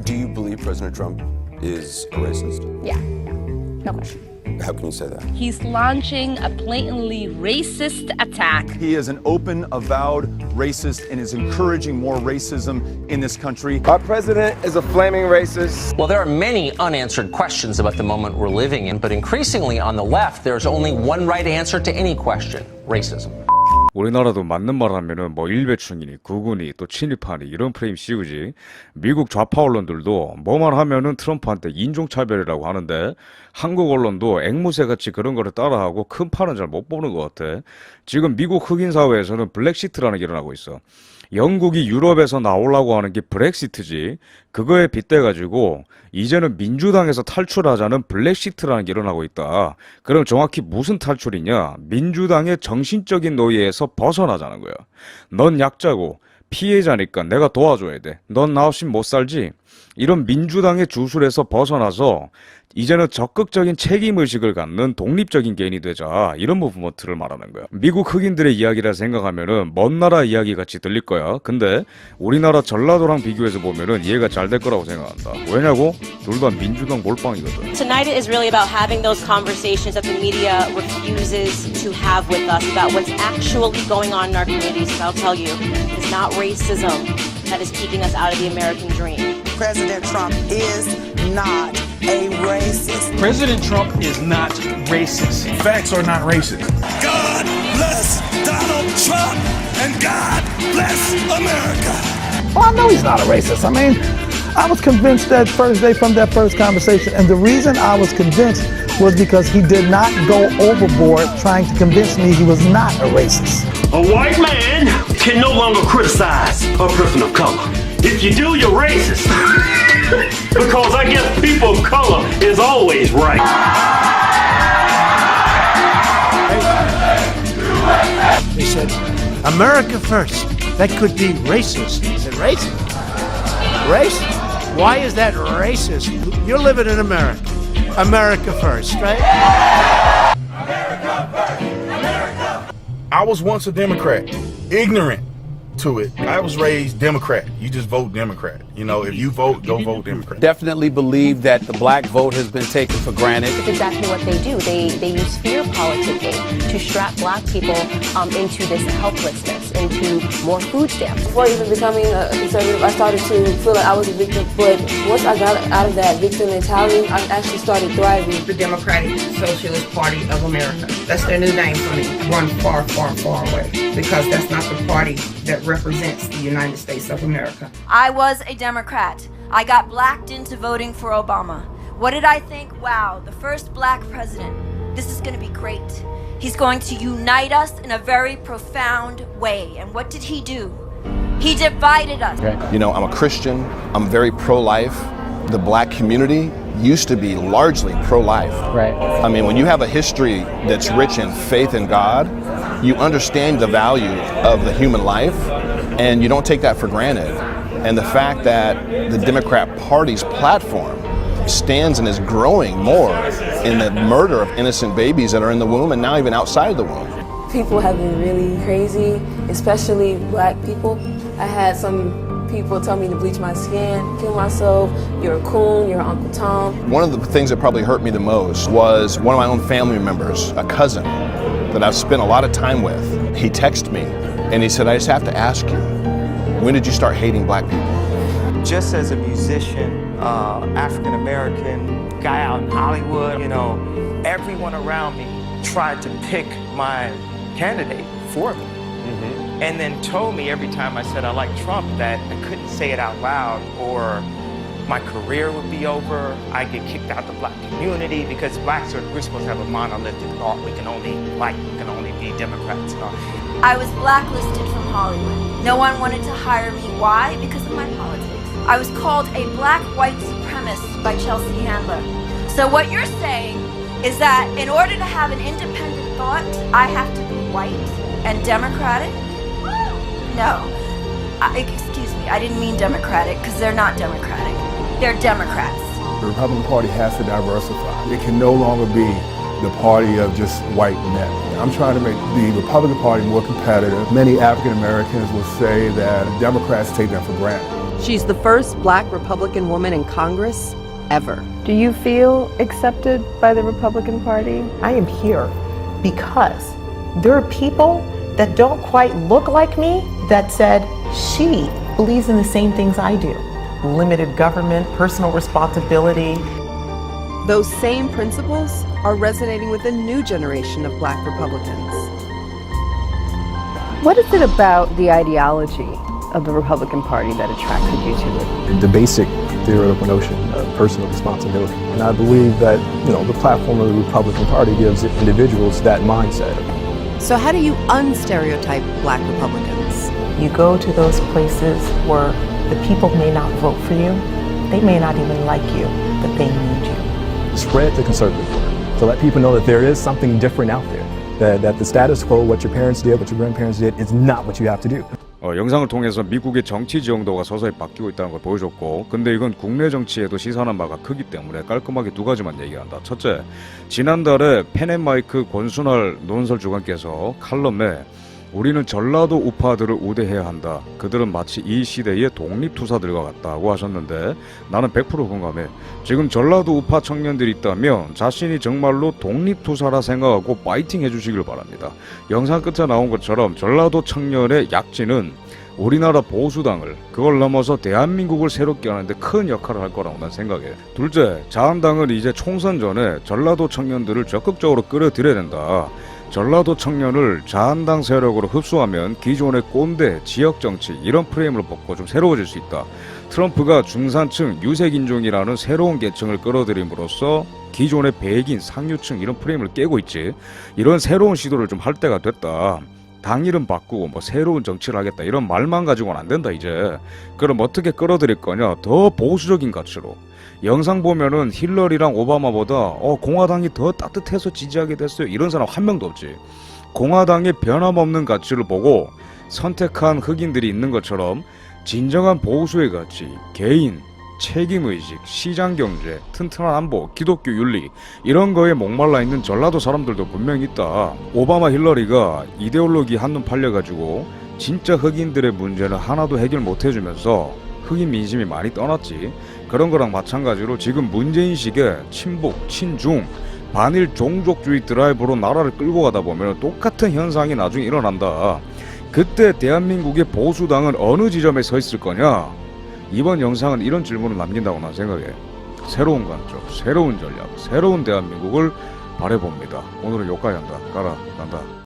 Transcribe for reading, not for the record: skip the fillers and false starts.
Do you believe President Trump is a racist? Yeah, no question. How can you say that? He's launching a blatantly racist attack. He is an open, avowed racist and is encouraging more racism in this country. Our president is a flaming racist. Well, there are many unanswered questions about the moment we're living in, but increasingly on the left, there's only one right answer to any question: racism. 우리나라도 맞는 말 하면은 뭐 일배충이니 구군이 또 친일파니 이런 프레임 씌우지. 미국 좌파 언론들도 뭐만 하면은 트럼프한테 인종차별이라고 하는데 한국 언론도 앵무새같이 그런 거를 따라하고 큰 판은 잘 못 보는 것 같아. 지금 미국 흑인 사회에서는 블랙시트라는 게 일어나고 있어. 영국이 유럽에서 나오려고 하는 게 브렉시트지. 그거에 빗대가지고 이제는 민주당에서 탈출하자는 블랙시트라는 게 일어나고 있다. 그럼 정확히 무슨 탈출이냐? 민주당의 정신적인 노예에서 벗어나자는 거야. 넌 약자고 피해자니까 내가 도와줘야 돼. 넌 나 없이 못 살지? 이런 민주당의 주술에서 벗어나서 이제는 적극적인 책임의식을 갖는 독립적인 개인이 되자, 이런 무브먼트를 말하는 거야. 미국 흑인들의 이야기라 생각하면은 먼 나라 이야기 같이 들릴 거야. 근데 우리나라 전라도랑 비교해서 보면은 이해가 잘 될 거라고 생각한다. 왜냐고? 둘 다 민주당 몰빵이거든. Tonight is really about having those conversations that the media refuses to have with us about what's actually going on in our communities. And I'll tell you, it's not racism that is keeping us out of the American dream. President Trump is not a racist. President Trump is not racist. Facts are not racist. God bless Donald Trump and God bless America. Well, I know he's not a racist. I mean, I was convinced that first day from that first conversation, and the reason I was convinced was because he did not go overboard trying to convince me he was not a racist. A white man can no longer criticize a person of color. If you do, you're racist. Because I guess people of color is always right. They said, America first. That could be racist. I said, racist? Racist? Why is that racist? You're living in America. America first, right? America first. America. I was once a Democrat, ignorant to it. I was raised Democrat. You just vote Democrat. You know, if you vote, go vote Democrat. Definitely believe that the black vote has been taken for granted. It's exactly what they do. They use fear politicking to strap black people into this helplessness, into more food stamps. Before even becoming a conservative, I started to feel like I was a victim. But once I got out of that victim mentality, I actually started thriving. The Democratic Socialist Party of America. That's their new name for me. Run far, far, far away. Because that's not the party that represents the United States of America. I was a Democrat. I got blacked into voting for Obama. What did I think? Wow, the first black president. This is going to be great. He's going to unite us in a very profound way. And what did he do? He divided us. You know, I'm a Christian. I'm very pro-life. The black community used to be largely pro-life. Right. I mean, when you have a history that's rich in faith in God, you understand the value of the human life, and you don't take that for granted. And the fact that the Democrat Party's platform stands and is growing more in the murder of innocent babies that are in the womb and now even outside the womb. People have been really crazy, especially black people. I had some people tell me to bleach my skin, kill myself, you're a coon, you're Uncle Tom. One of the things that probably hurt me the most was one of my own family members, a cousin that I've spent a lot of time with. He texted me and he said, I just have to ask you, when did you start hating black people? Just as a musician, African-American guy out in Hollywood, you know, everyone around me tried to pick my candidate for me. And then told me every time I said I like Trump that I couldn't say it out loud or my career would be over. I'd get kicked out of the black community because blacks we're supposed to have a monolithic thought. We can only be Democrats and all. I was blacklisted from Hollywood. No one wanted to hire me. Why? Because of my politics. I was called a black white supremacist by Chelsea Handler. So what you're saying is that in order to have an independent thought, I have to be white and democratic? No. Excuse me, I didn't mean democratic because they're not democratic. They're Democrats. The Republican Party has to diversify. It can no longer be the party of just white men. I'm trying to make the Republican Party more competitive. Many African Americans will say that Democrats take them for granted. She's the first black Republican woman in Congress ever. Do you feel accepted by the Republican Party? I am here because there are people that don't quite look like me that said, she believes in the same things I do. Limited government, personal responsibility. Those same principles are resonating with a new generation of black Republicans. What is it about the ideology of the Republican Party that attracted you to it? The basic theoretical notion of personal responsibility. And I believe that, the platform of the Republican Party gives individuals that mindset. So how do you unstereotype black Republicans? You go to those places where the people may not vote for you, they may not even like you, but they need you. Spread the conservative word to let people know that there is something different out there. That the status quo, what your parents did, what your grandparents did, is not what you have to do. 영상을 통해서 미국의 정치 지형도가 서서히 바뀌고 있다는 걸 보여줬고, 근데 이건 국내 정치에도 시사하는 바가 크기 때문에 깔끔하게 두 가지만 얘기한다. 첫째, 지난달에 펜앤마이크 권순할 논설 주관께서 칼럼에 우리는 전라도 우파들을 우대해야 한다. 그들은 마치 이 시대의 독립투사들과 같다고 하셨는데 나는 100% 공감해. 지금 전라도 우파 청년들이 있다면 자신이 정말로 독립투사라 생각하고 파이팅 해주시길 바랍니다. 영상 끝에 나온 것처럼 전라도 청년의 약진은 우리나라 보수당을, 그걸 넘어서 대한민국을 새롭게 하는데 큰 역할을 할 거라고 난 생각해. 둘째, 자한당은 이제 총선 전에 전라도 청년들을 적극적으로 끌어들여야 된다. 전라도 청년을 자한당 세력으로 흡수하면 기존의 꼰대, 지역정치 이런 프레임을 벗고 좀 새로워질 수 있다. 트럼프가 중산층, 유색인종이라는 새로운 계층을 끌어들임으로써 기존의 백인, 상류층 이런 프레임을 깨고 있지. 이런 새로운 시도를 좀 할 때가 됐다. 당 이름 바꾸고 새로운 정치를 하겠다 이런 말만 가지고는 안 된다 이제. 그럼 어떻게 끌어들일 거냐? 더 보수적인 가치로. 영상 보면은 힐러리랑 오바마보다 공화당이 더 따뜻해서 지지하게 됐어요 이런 사람 한 명도 없지. 공화당의 변함없는 가치를 보고 선택한 흑인들이 있는 것처럼 진정한 보수의 가치, 개인, 책임의식, 시장경제, 튼튼한 안보, 기독교 윤리 이런 거에 목말라 있는 전라도 사람들도 분명히 있다. 오바마 힐러리가 이데올로기 한눈 팔려가지고 진짜 흑인들의 문제는 하나도 해결 못해주면서 흑인 민심이 많이 떠났지. 그런 거랑 마찬가지로 지금 문재인식의 친북, 친중, 반일 종족주의 드라이브로 나라를 끌고 가다 보면 똑같은 현상이 나중에 일어난다. 그때 대한민국의 보수당은 어느 지점에 서 있을 거냐? 이번 영상은 이런 질문을 남긴다고 난 생각해. 새로운 관점, 새로운 전략, 새로운 대한민국을 바라봅니다. 오늘은 여기까지 한다. 가라, 간다.